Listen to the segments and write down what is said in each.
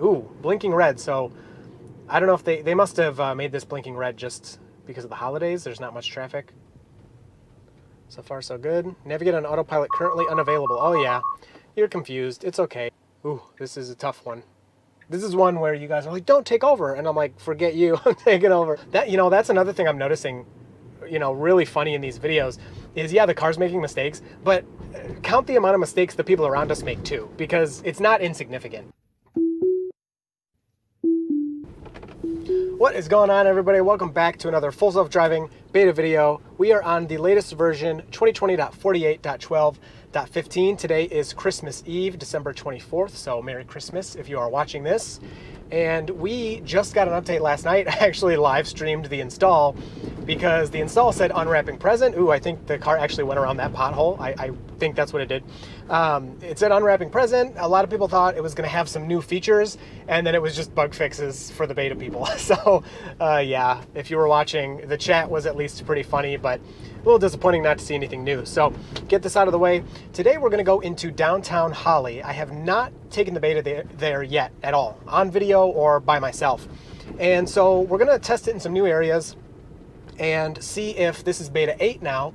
Ooh, blinking red. So I don't know if they must have made this blinking red just because of the holidays. There's not much traffic. So far, so good. Navigate on autopilot currently unavailable. Oh yeah, you're confused. It's okay. Ooh, this is a tough one. This is one where you guys are like, don't take over. And I'm like, forget you, I'm taking over. That's another thing I'm noticing, really funny in these videos is, yeah, the car's making mistakes, but count the amount of mistakes the people around us make too, because it's not insignificant. What is going on, everybody? Welcome back to another full self-driving beta video. We are on the latest version, 2020.48.12.15. Today is Christmas Eve, December 24th, so Merry Christmas if you are watching this. And we just got an update last night. I actually live streamed the install because the install said unwrapping present. Ooh, I think the car actually went around that pothole. I think that's what it did. It said unwrapping present. A lot of people thought it was going to have some new features, and then it was just bug fixes for the beta people. So yeah, if you were watching, the chat was at least pretty funny, but a little disappointing not to see anything new. So get this out of the way. Today we're going to go into downtown Holly. I have not taken the beta there yet at all, on video or by myself. And so we're going to test it in some new areas and see if this is beta 8 now,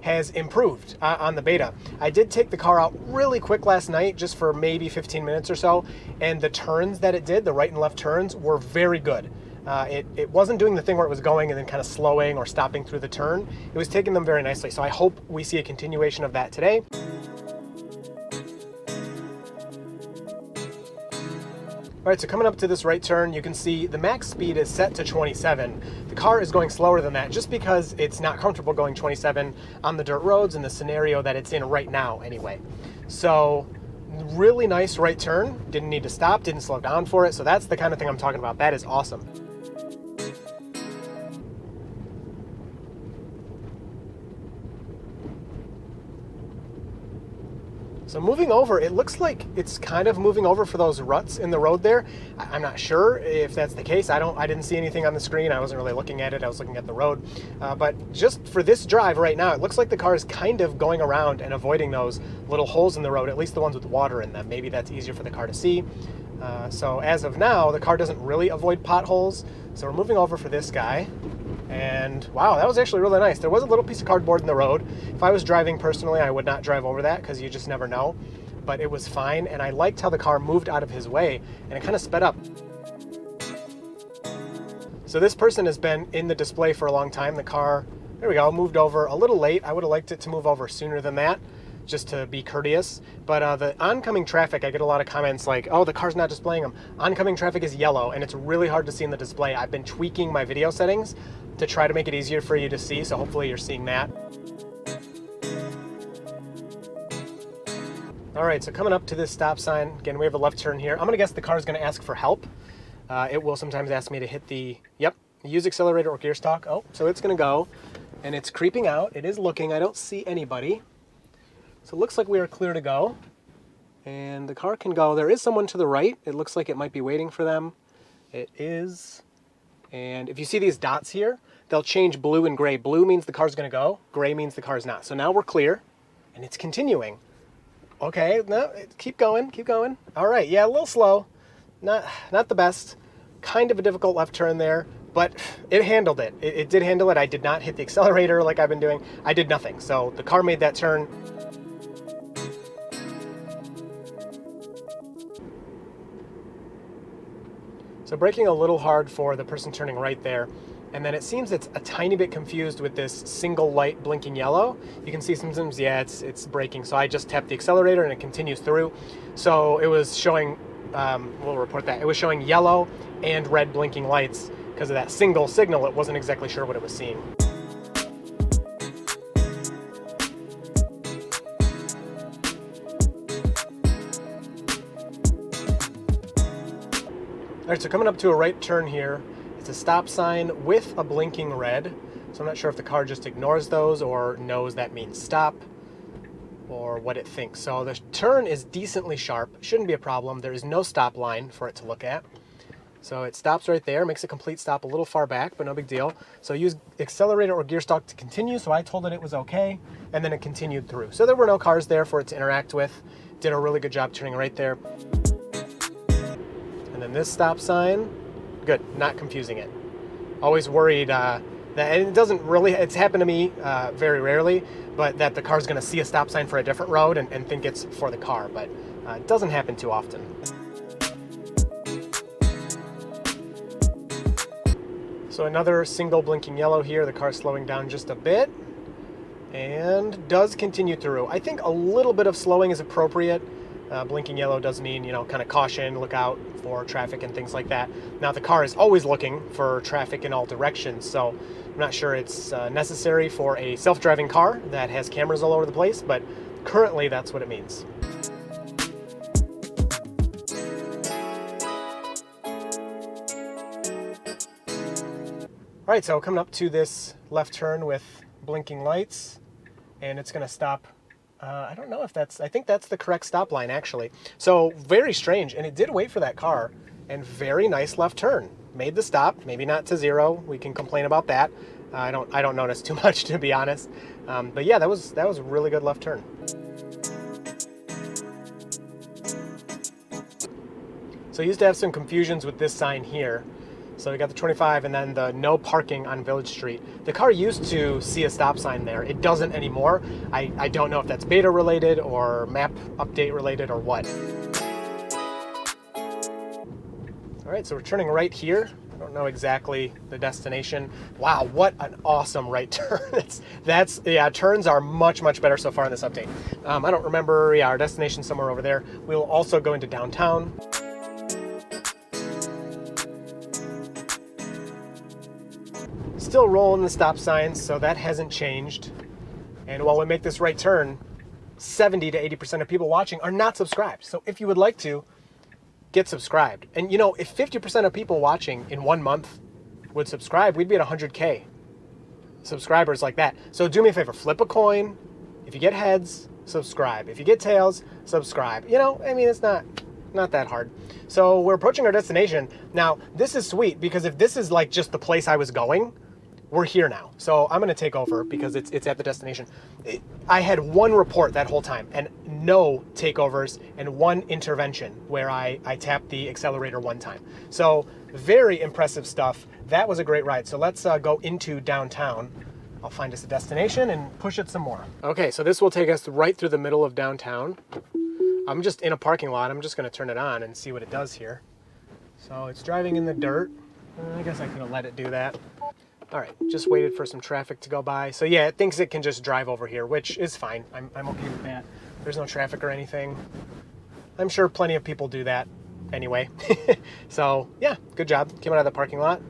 has improved on the beta. I did take the car out really quick last night, just for maybe 15 minutes or so, and the turns that it did, the right and left turns, were very good. It wasn't doing the thing where it was going and then kind of slowing or stopping through the turn. It was taking them very nicely. So I hope we see a continuation of that today. All right, so coming up to this right turn, you can see the max speed is set to 27. The car is going slower than that just because it's not comfortable going 27 on the dirt roads in the scenario that it's in right now anyway. So really nice right turn. Didn't need to stop, didn't slow down for it. So that's the kind of thing I'm talking about. That is awesome. So moving over, it looks like it's kind of moving over for those ruts in the road there. I'm not sure if that's the case. I didn't see anything on the screen. I wasn't really looking at it. I was looking at the road. But just for this drive right now, it looks like the car is kind of going around and avoiding those little holes in the road, at least the ones with water in them. Maybe that's easier for the car to see. So as of now, the car doesn't really avoid potholes. So we're moving over for this guy. And wow, that was actually really nice. There was a little piece of cardboard in the road. If I was driving personally, I would not drive over that because you just never know. But it was fine, and I liked how the car moved out of his way, and it kind of sped up. So this person has been in the display for a long time. The car, there we go, moved over a little late. I would have liked it to move over sooner than that, just to be courteous. But the oncoming traffic, I get a lot of comments like, oh, the car's not displaying them. Oncoming traffic is yellow, and it's really hard to see in the display. I've been tweaking my video settings to try to make it easier for you to see, so hopefully you're seeing that. All right, so coming up to this stop sign, again, we have a left turn here. I'm gonna guess the car is gonna ask for help. It will sometimes ask me to hit use accelerator or gear stalk. Oh, so it's gonna go, and it's creeping out. It is looking, I don't see anybody. So it looks like we are clear to go, and the car can go. There is someone to the right. It looks like it might be waiting for them. It is. And if you see these dots here, they'll change blue and gray. Blue means the car's gonna go, gray means the car's not. So now we're clear, and it's continuing. Okay, no, keep going, keep going. All right, yeah, a little slow. Not the best. Kind of a difficult left turn there, but it handled it. It did handle it. I did not hit the accelerator like I've been doing. I did nothing. So the car made that turn. So braking a little hard for the person turning right there. And then it seems it's a tiny bit confused with this single light blinking yellow. You can see sometimes, yeah, it's braking. So I just tapped the accelerator and it continues through. So it was showing, we'll report that. It was showing yellow and red blinking lights because of that single signal. It wasn't exactly sure what it was seeing. All right, so coming up to a right turn here, it's a stop sign with a blinking red. So I'm not sure if the car just ignores those or knows that means stop or what it thinks. So the turn is decently sharp, shouldn't be a problem. There is no stop line for it to look at. So it stops right there, makes a complete stop a little far back, but no big deal. So use accelerator or gear stalk to continue. So I told it it was okay, and then it continued through. So there were no cars there for it to interact with. Did a really good job turning right there. And then this stop sign, good, not confusing it. Always worried that, and it doesn't really, it's happened to me very rarely, but that the car's gonna see a stop sign for a different road and think it's for the car, but it doesn't happen too often. So another single blinking yellow here, the car's slowing down just a bit, and does continue through. I think a little bit of slowing is appropriate. Blinking yellow does mean, you know, kind of caution, look out for traffic and things like that. Now the car is always looking for traffic in all directions, so I'm not sure it's necessary for a self-driving car that has cameras all over the place, but currently that's what it means. All right, so coming up to this left turn with blinking lights, and it's gonna stop. I don't know if that's, I think that's the correct stop line actually. So very strange, and it did wait for that car, and very nice left turn. Made the stop, maybe not to zero. We can complain about that. I don't notice too much, to be honest. But yeah, that was a really good left turn. So I used to have some confusions with this sign here. So we got the 25 and then the no parking on Village Street. The car used to see a stop sign there. It doesn't anymore. I don't know if that's beta related or map update related or what. All right, so we're turning right here. I don't know exactly the destination. Wow, what an awesome right turn. Yeah, turns are much, much better so far in this update. I don't remember, yeah, our destination somewhere over there. We'll also go into downtown. Still rolling the stop signs, so that hasn't changed. And while we make this right turn, 70 to 80% of people watching are not subscribed. So if you would like to, get subscribed. And you know, if 50% of people watching in 1 month would subscribe, we'd be at 100K subscribers like that. So do me a favor, flip a coin. If you get heads, subscribe. If you get tails, subscribe. You know, I mean, it's not that hard. So we're approaching our destination. Now, this is sweet because if this is like just the place I was going, we're here now. So I'm going to take over because it's at the destination. I had one report that whole time and no takeovers and one intervention where I tapped the accelerator one time. So very impressive stuff. That was a great ride. So let's go into downtown. I'll find us a destination and push it some more. Okay, so this will take us right through the middle of downtown. I'm just in a parking lot. I'm just going to turn it on and see what it does here. So it's driving in the dirt. I guess I could have let it do that. All right, just waited for some traffic to go by. So yeah, it thinks it can just drive over here, which is fine. I'm okay with that. There's no traffic or anything. I'm sure plenty of people do that anyway. So yeah, good job. Came out of the parking lot.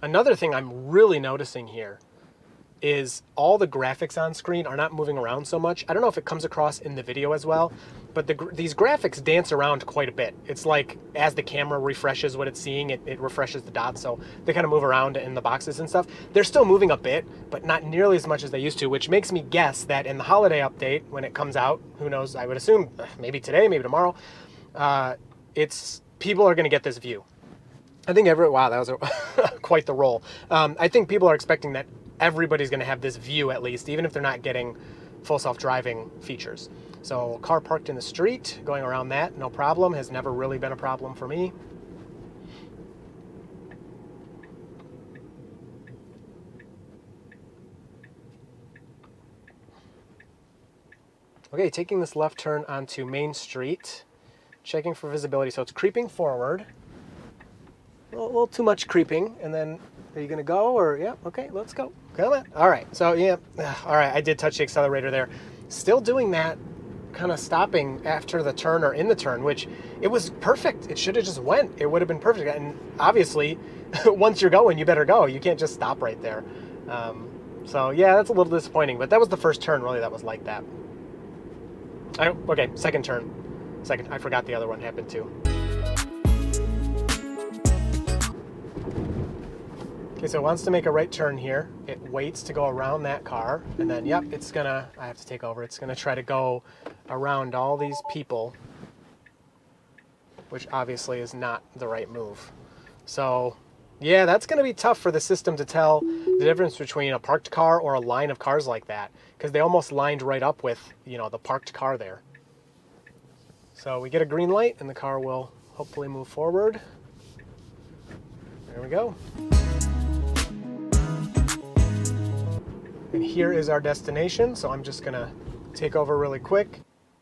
Another thing I'm really noticing here is all the graphics on screen are not moving around so much. I don't know if it comes across in the video as well, but these graphics dance around quite a bit. It's like as the camera refreshes what it's seeing, it refreshes the dots, so they kind of move around in the boxes and stuff. They're still moving a bit, but not nearly as much as they used to, which makes me guess that in the holiday update, when it comes out, who knows, I would assume maybe today, maybe tomorrow, people are gonna get this view. I think wow, that was quite the roll. I think people are expecting that everybody's going to have this view at least, even if they're not getting full self-driving features. So car parked in the street, going around that, no problem. Has never really been a problem for me. Okay, taking this left turn onto Main Street, checking for visibility. So it's creeping forward. A little too much creeping, and then are you gonna go or yeah? Okay, let's go. Come on. All right. So yeah. All right. I did touch the accelerator there. Still doing that, kind of stopping after the turn or in the turn, which it was perfect. It should have just went. It would have been perfect. And obviously, once you're going, you better go. You can't just stop right there. So yeah, that's a little disappointing. But that was the first turn really that was like that. Okay, second turn. I forgot the other one happened too. Okay, so it wants to make a right turn here. It waits to go around that car, and then, yep, I have to take over. It's gonna try to go around all these people, which obviously is not the right move. So, yeah, that's gonna be tough for the system to tell the difference between a parked car or a line of cars like that, because they almost lined right up with, the parked car there. So we get a green light and the car will hopefully move forward. There we go. And here is our destination, so I'm just gonna take over really quick.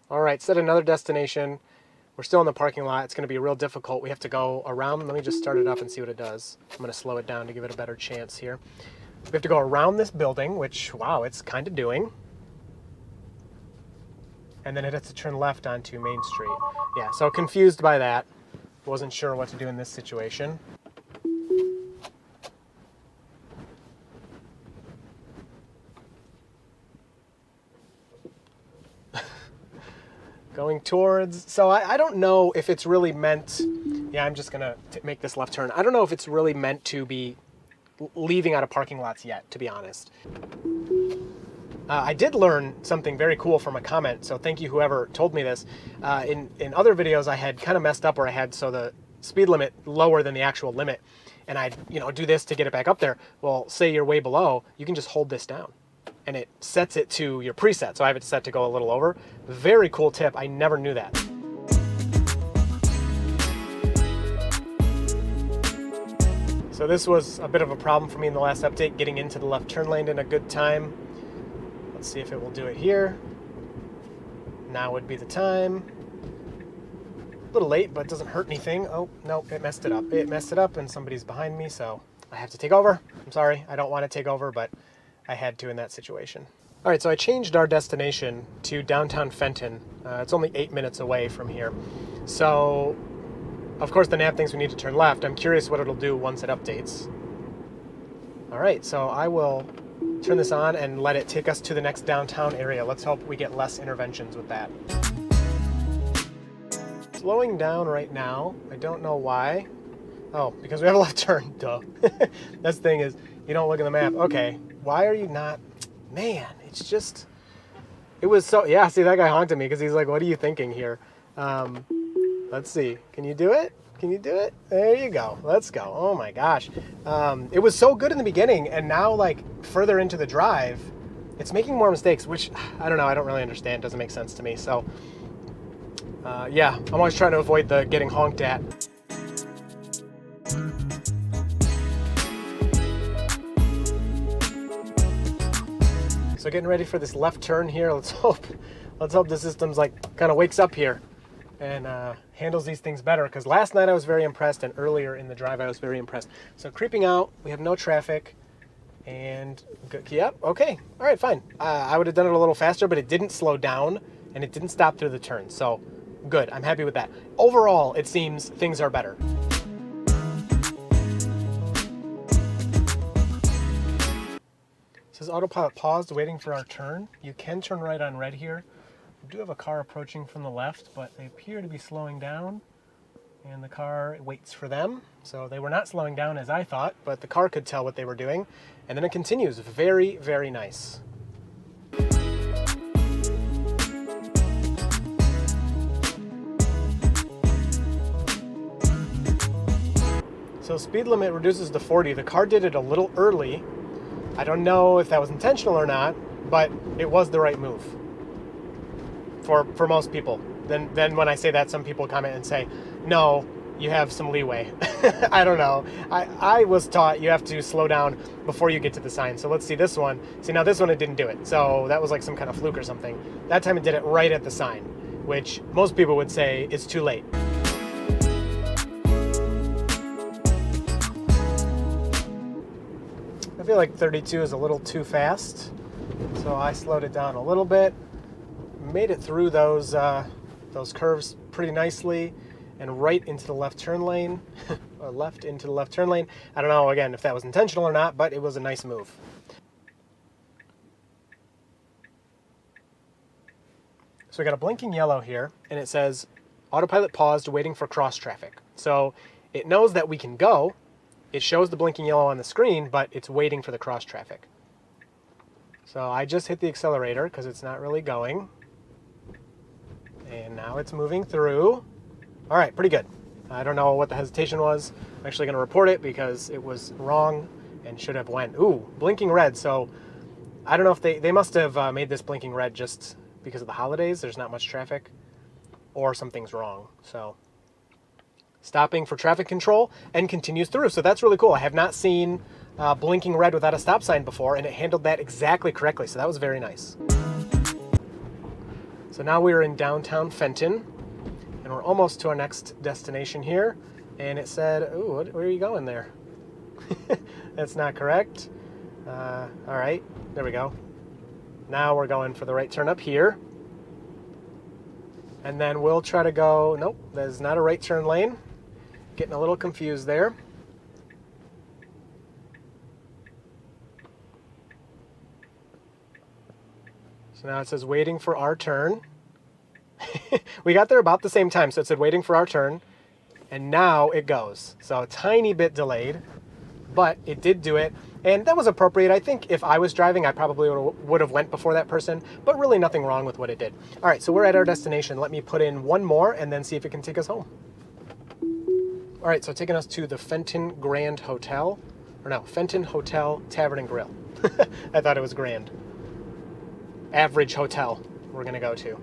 All right, set another destination. We're still in the parking lot. It's gonna be real difficult. We have to go around. Let me just start it up and see what it does. I'm gonna slow it down to give it a better chance here. We have to go around this building, which, wow, it's kind of doing. And then it has to turn left onto Main Street. Yeah, so confused by that. Wasn't sure what to do in this situation. Going towards, so I don't know if it's really meant, yeah, I'm just gonna make this left turn. I don't know if it's really meant to be leaving out of parking lots yet, to be honest. I did learn something very cool from a comment, so thank you whoever told me this. In other videos I had kind of messed up where I had so the speed limit lower than the actual limit, and I'd do this to get it back up there. Well, say you're way below, you can just hold this down and it sets it to your preset, so I have it set to go a little over. Very cool tip, I never knew that. So this was a bit of a problem for me in the last update, getting into the left turn lane in a good time. Let's see if it will do it here. Now would be the time. A little late, but it doesn't hurt anything. Oh, no, it messed it up. It messed it up and somebody's behind me, so I have to take over. I'm sorry, I don't want to take over, but I had to in that situation. All right, so I changed our destination to downtown Fenton. It's only 8 minutes away from here. So, of course, the nav thinks we need to turn left. I'm curious what it'll do once it updates. All right, so I will turn this on and let it take us to the next downtown area. Let's hope we get less interventions with that. Slowing down right now. I don't know why. Oh, because we have a left turn, duh. This thing is, you don't look at the map. Okay, why are you not? Man, it's just, it was so, yeah, see, that guy honked at me because he's like, what are you thinking here? Let's see, can you do it? Can you do it? There you go. Let's go. Oh my gosh. It was so good in the beginning, and now, like, further into the drive, it's making more mistakes, which, I don't know, I don't really understand. It doesn't make sense to me. So, yeah, I'm always trying to avoid the getting honked at. So getting ready for this left turn here. Let's hope the system's, like, kind of wakes up here and handles these things better, because last night I was very impressed, and earlier in the drive I was very impressed. So creeping out, we have no traffic, and yep, okay, all right, fine. I would have done it a little faster, but it didn't slow down and it didn't stop through the turn, so good, I'm happy with that. Overall, it seems things are better. It says autopilot paused, waiting for our turn. You can turn right on red here. We do have a car approaching from the left, but they appear to be slowing down, and the car waits for them. So they were not slowing down as I thought, but the car could tell what they were doing. And then it continues. Very, very nice. So speed limit reduces to 40. The car did it a little early. I don't know if that was intentional or not, but it was the right move. For most people. Then when I say that, some people comment and say, no, you have some leeway. I don't know. I was taught you have to slow down before you get to the sign. So let's see this one. See, now this one, it didn't do it. So that was like some kind of fluke or something. That time it did it right at the sign, which most people would say is too late. I feel like 32 is a little too fast. So I slowed it down a little bit. Made it through those curves pretty nicely and right into the left turn lane, or left into the left turn lane. I don't know, again, if that was intentional or not, but it was a nice move. So we got a blinking yellow here, and it says autopilot paused, waiting for cross traffic. So it knows that we can go. It shows the blinking yellow on the screen, but it's waiting for the cross traffic. So I just hit the accelerator because it's not really going. And now it's moving through. All right, pretty good. I don't know what the hesitation was. I'm actually going to report it because it was wrong and should have went. Ooh, blinking red. So I don't know if they must have made this blinking red just because of the holidays. There's not much traffic. or something's wrong. So stopping for traffic control and continues through. So that's really cool. I have not seen blinking red without a stop sign before, and it handled that exactly correctly. So that was very nice. So now we're in downtown Fenton, and we're almost to our next destination here. And it said, ooh, where are you going there? That's not correct. All right, there we go. Now we're going for the right turn up here. And then we'll try to go, nope, that is not a right turn lane. Getting a little confused there. So now it says waiting for our turn. We got there about the same time, so it said waiting for our turn. And now it goes. So a tiny bit delayed, but it did do it. And that was appropriate. I think if I was driving, I probably would have went before that person, but really nothing wrong with what it did. All right, so we're at our destination. Let me put in one more and then see if it can take us home. All right, so taking us to the Fenton Grand Hotel, or no, Fenton Hotel Tavern and Grill. I thought it was grand. Average hotel we're gonna go to.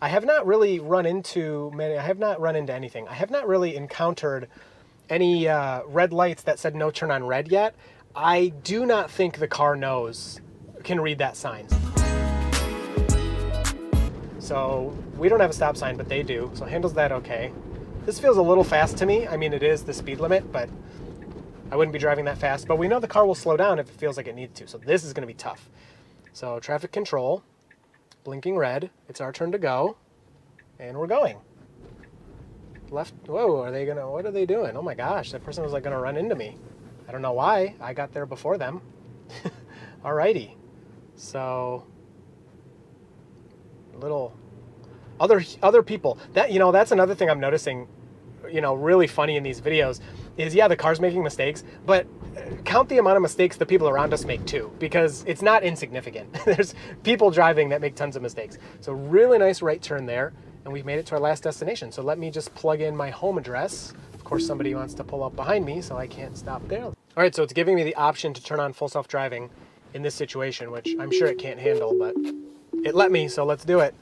I have not really run into many, I have not run into anything. I have not really encountered any red lights that said no turn on red yet. I do not think the car can read that sign. So we don't have a stop sign, but they do. So handles that okay. This feels a little fast to me. I mean, it is the speed limit, but I wouldn't be driving that fast. But we know the car will slow down if it feels like it needs to. So this is gonna be tough. So traffic control, blinking red. It's our turn to go, and we're going. Left, whoa, what are they doing? Oh my gosh, that person was like gonna run into me. I don't know why, I got there before them. Alrighty, so, little, other people, that's another thing I'm noticing, really funny in these videos, is yeah, the car's making mistakes, but count the amount of mistakes the people around us make too, because it's not insignificant. There's people driving that make tons of mistakes. So really nice right turn there, and we've made it to our last destination. So let me just plug in my home address. Of course, somebody wants to pull up behind me, so I can't stop there. All right, so it's giving me the option to turn on full self-driving in this situation, which I'm sure it can't handle, but it let me, so let's do it.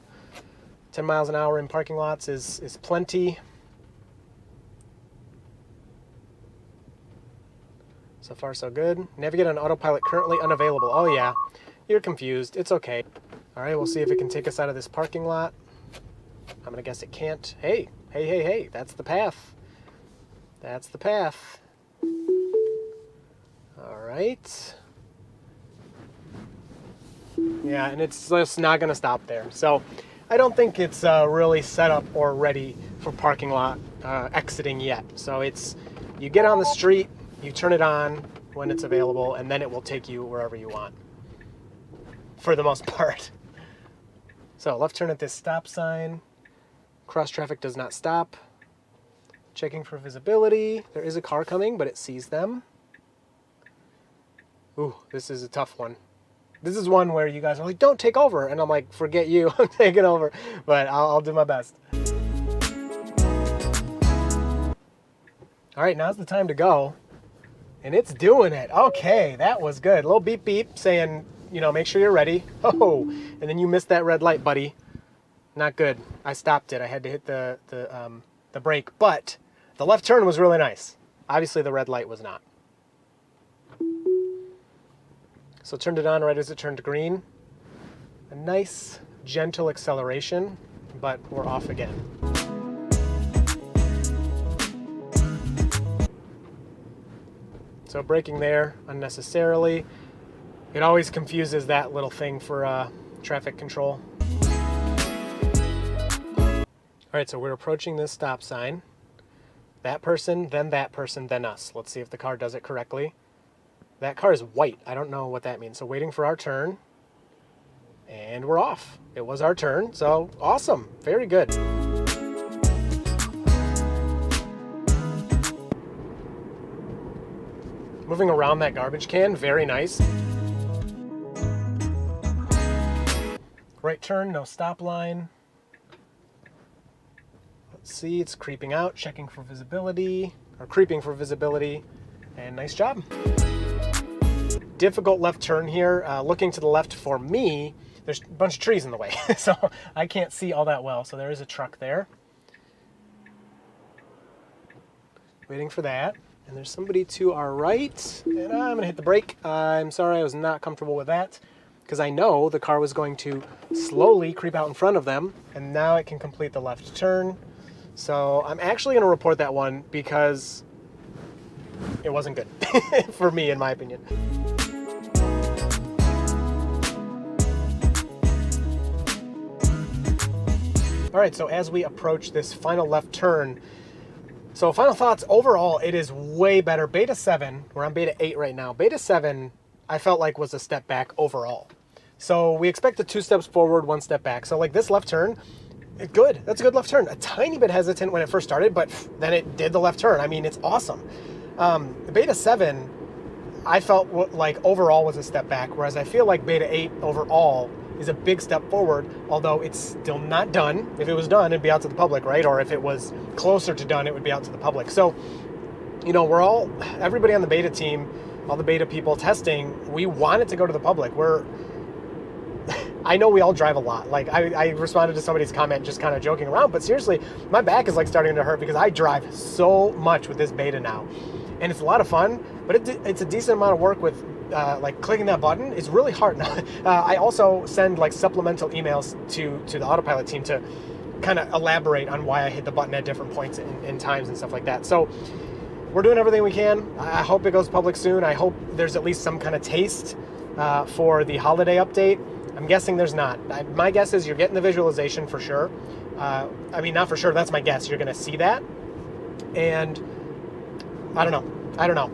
10 miles an hour in parking lots is plenty. So far, so good. Navigate on autopilot currently unavailable. Oh yeah, you're confused. It's okay. All right, we'll see if it can take us out of this parking lot. I'm gonna guess it can't. Hey, that's the path. That's the path. All right. Yeah, and it's just not gonna stop there. So I don't think it's really set up or ready for parking lot exiting yet. So you get on the street, you turn it on when it's available, and then it will take you wherever you want, for the most part. So left turn at this stop sign. Cross traffic does not stop. Checking for visibility. There is a car coming, but it sees them. Ooh, this is a tough one. This is one where you guys are like, don't take over. And I'm like, forget you, I'm taking over. But I'll do my best. All right, now's the time to go. And it's doing it. Okay, that was good. A little beep beep saying, make sure you're ready. Oh, and then you missed that red light, buddy. Not good. I stopped it. I had to hit the brake, but the left turn was really nice. Obviously the red light was not. So turned it on right as it turned green. A nice, gentle acceleration, but we're off again. So braking there unnecessarily. It always confuses that little thing for traffic control. All right, so we're approaching this stop sign. That person, then us. Let's see if the car does it correctly. That car is white. I don't know what that means. So waiting for our turn. And we're off. It was our turn, so awesome. Very good. Moving around that garbage can, very nice. Right turn, no stop line. Let's see, it's creeping out, checking for visibility, or creeping for visibility, and nice job. Difficult left turn here. Looking to the left for me, there's a bunch of trees in the way, so I can't see all that well. So there is a truck there. Waiting for that. And there's somebody to our right, and I'm gonna hit the brake. I'm sorry, I was not comfortable with that, because I know the car was going to slowly creep out in front of them, and now it can complete the left turn. So I'm actually gonna report that one because it wasn't good for me, in my opinion. All right, so as we approach this final left turn, so final thoughts, overall, it is way better. Beta 7, we're on Beta 8 right now. Beta 7, I felt like was a step back overall. So we expected 2 steps forward, 1 step back. So like this left turn, good, that's a good left turn. A tiny bit hesitant when it first started, but then it did the left turn. I mean, it's awesome. Beta 7, I felt like overall was a step back, whereas I feel like Beta 8 overall is a big step forward, although it's still not done. If it was done, it'd be out to the public, right? Or if it was closer to done, it would be out to the public. So, you know, everybody on the beta team, all the beta people testing, we want it to go to the public. I know we all drive a lot. Like I responded to somebody's comment just kind of joking around, but seriously, my back is like starting to hurt because I drive so much with this beta now. And it's a lot of fun, but it's a decent amount of work with like clicking that button. It's really hard. I also send like supplemental emails to the autopilot team to kind of elaborate on why I hit the button at different points in times and stuff like that. So we're doing everything we can. I hope it goes public soon. I hope there's at least some kind of taste for the holiday update. I'm guessing there's not. My guess is you're getting the visualization for sure. I mean, not for sure, that's my guess. You're gonna see that. And I don't know.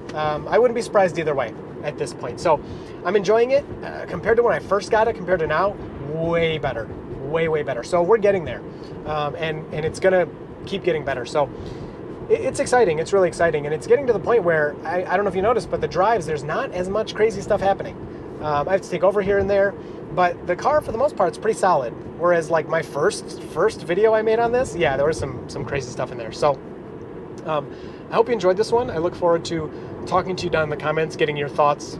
I wouldn't be surprised either way at this point. So I'm enjoying it. Compared to when I first got it, compared to now, way better. Way better. So we're getting there. And it's gonna keep getting better. So it's exciting. It's really exciting. And it's getting to the point where, I don't know if you noticed, but the drives, there's not as much crazy stuff happening. I have to take over here and there, but the car for the most part is pretty solid. Whereas like my first video I made on this, yeah, there was some crazy stuff in there. So I hope you enjoyed this one. I look forward to talking to you down in the comments, getting your thoughts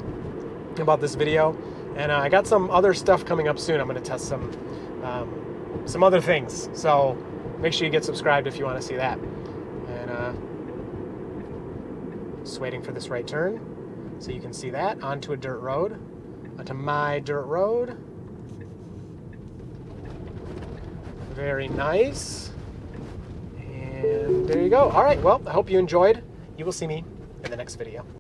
about this video. And I got some other stuff coming up soon. I'm going to test some other things. So make sure you get subscribed if you want to see that. And just waiting for this right turn so you can see that onto a dirt road, onto my dirt road. Very nice. And there you go. All right, well, I hope you enjoyed. You will see me in the next video.